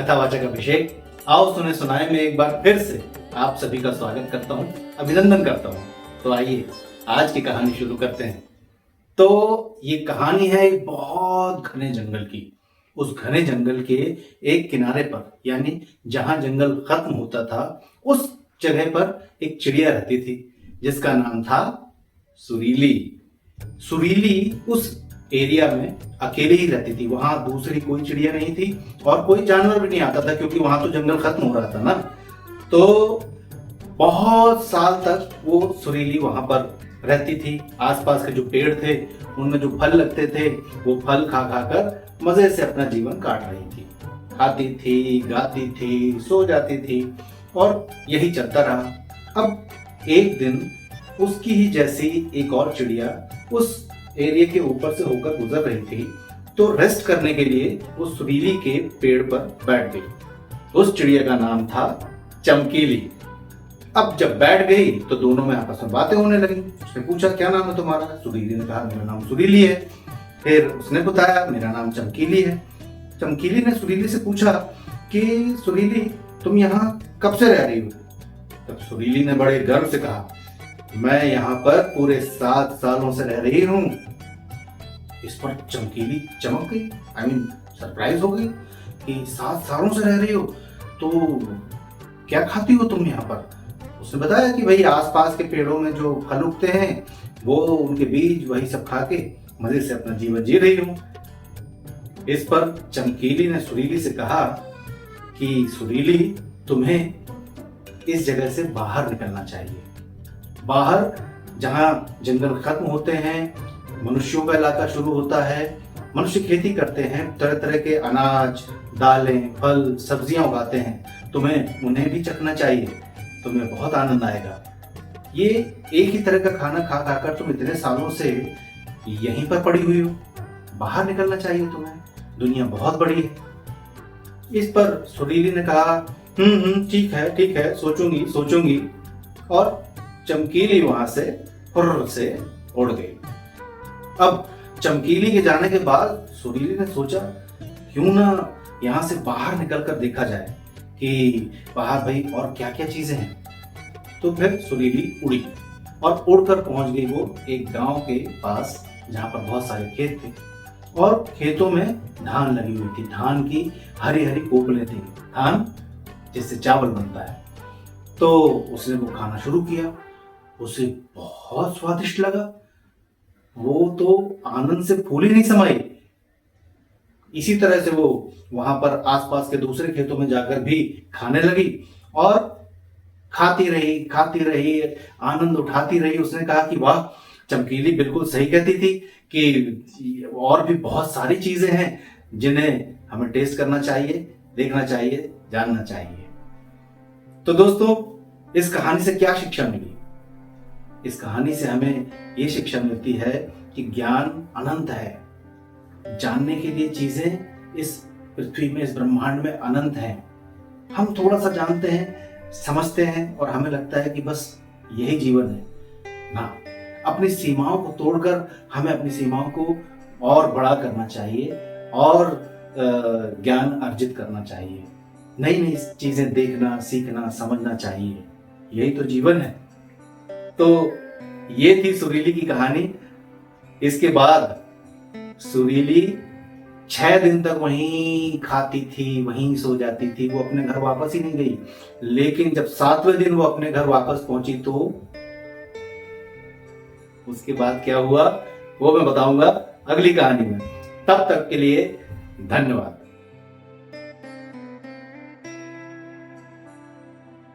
कथावाचक अभिषेक। आओ सुने सुनाए में एक बार फिर से आप सभी का स्वागत करता हूँ, अभिनंदन करता हूँ। तो आइए आज की कहानी शुरू करते हैं। तो ये कहानी है एक बहुत घने जंगल की। उस घने जंगल के एक किनारे पर, यानी जहां जंगल खत्म होता था, उस जगह पर एक चिड़िया रहती थी जिसका नाम था सुरीली। सुरीली उस एरिया में अकेली ही रहती थी। वहां दूसरी कोई चिड़िया नहीं थी और कोई जानवर भी नहीं आता था, क्योंकि वहां तो जंगल खत्म हो रहा था ना। तो बहुत साल तक वो सुरीली वहां पर रहती थी। आसपास के जो पेड़ थे उनमें जो फल लगते थे वो फल खा खा कर मजे से अपना जीवन काट रही थी। खाती थी, गाती थी, सो जाती थी और यही चलता रहा। अब एक दिन उसकी ही जैसी एक और चिड़िया उस एरिया के ऊपर से होकर गुजर रही थी, तो रेस्ट करने के लिए वो सुरीली के पेड़ पर बैठ गई। उस चिड़िया का नाम था चमकीली। अब जब बैठ गई तो दोनों में आपस में बातें होने लगी। उसने पूछा, क्या नाम है तुम्हारा? सुरीली ने कहा, मेरा नाम सुरीली है। फिर उसने बताया, मेरा नाम चमकीली है। चमकीली ने सुरीली से पूछा कि सुरीली, तुम यहाँ कब से रह रही हो? तब सुरीली ने बड़े गर्व से कहा, मैं यहाँ पर पूरे 7 सालों से रह रही हूँ। इस पर चमकीली चमक गई, सरप्राइज हो गई कि 7 सालों से रह रही हो, तो क्या खाती हो तुम यहाँ पर? उसने बताया कि भाई आसपास के पेड़ों में जो फल उगते हैं वो उनके बीज, वही सब खा के मजे से अपना जीवन जी रही हूँ। इस पर चमकीली ने सुरीली से कहा कि सुरीली, तुम्हें इस जगह से बाहर निकलना चाहिए। बाहर जहां जंगल खत्म होते हैं, मनुष्यों का इलाका शुरू होता है। मनुष्य खेती करते हैं, तरह तरह के अनाज, दालें, फल, सब्जियां उगाते हैं। तुम्हें उन्हें भी चखना चाहिए, तुम्हें बहुत आनंद आएगा। ये एक ही तरह का खाना खा खाकर तुम इतने सालों से यहीं पर पड़ी हुई हो। बाहर निकलना चाहिए तुम्हें, दुनिया बहुत बड़ी है। इस पर सुरीली ने कहा, ठीक है, सोचूंगी। और चमकीली वहां से फुर्र से उड़ गई। अब चमकीली के जाने के बाद सुरीली ने सोचा, क्यों ना यहां से बाहर निकल कर देखा जाए कि बाहर भाई और क्या क्या चीजें हैं। तो फिर सुरीली उड़ी और उड़कर पहुंच गई वो एक गांव के पास, जहां पर बहुत सारे खेत थे और खेतों में धान लगी हुई थी। धान की हरी हरी कोपलें थी, धान जिससे चावल बनता है। तो उसने वो खाना शुरू किया। उसे बहुत स्वादिष्ट लगा। वो तो आनंद से फूल ही नहीं समाई। इसी तरह से वो वहां पर आसपास के दूसरे खेतों में जाकर भी खाने लगी और खाती रही, आनंद उठाती रही। उसने कहा कि वाह, चमकीली बिल्कुल सही कहती थी कि और भी बहुत सारी चीजें हैं जिन्हें हमें टेस्ट करना चाहिए, देखना चाहिए, जानना चाहिए। तो दोस्तों, इस कहानी से क्या शिक्षा मिली? इस कहानी से हमें ये शिक्षा मिलती है कि ज्ञान अनंत है। जानने के लिए चीजें इस पृथ्वी में, इस ब्रह्मांड में अनंत हैं। हम थोड़ा सा जानते हैं, समझते हैं और हमें लगता है कि बस यही जीवन है ना। अपनी सीमाओं को तोड़कर हमें अपनी सीमाओं को और बड़ा करना चाहिए और ज्ञान अर्जित करना चाहिए। नई नई चीजें देखना, सीखना, समझना चाहिए। यही तो जीवन है। तो ये थी सुरीली की कहानी। इसके बाद सुरीली 6 दिन तक वहीं खाती थी, वहीं सो जाती थी। वो अपने घर वापस ही नहीं गई। लेकिन जब 7वें दिन वो अपने घर वापस पहुंची तो उसके बाद क्या हुआ वो मैं बताऊंगा अगली कहानी में। तब तक के लिए धन्यवाद।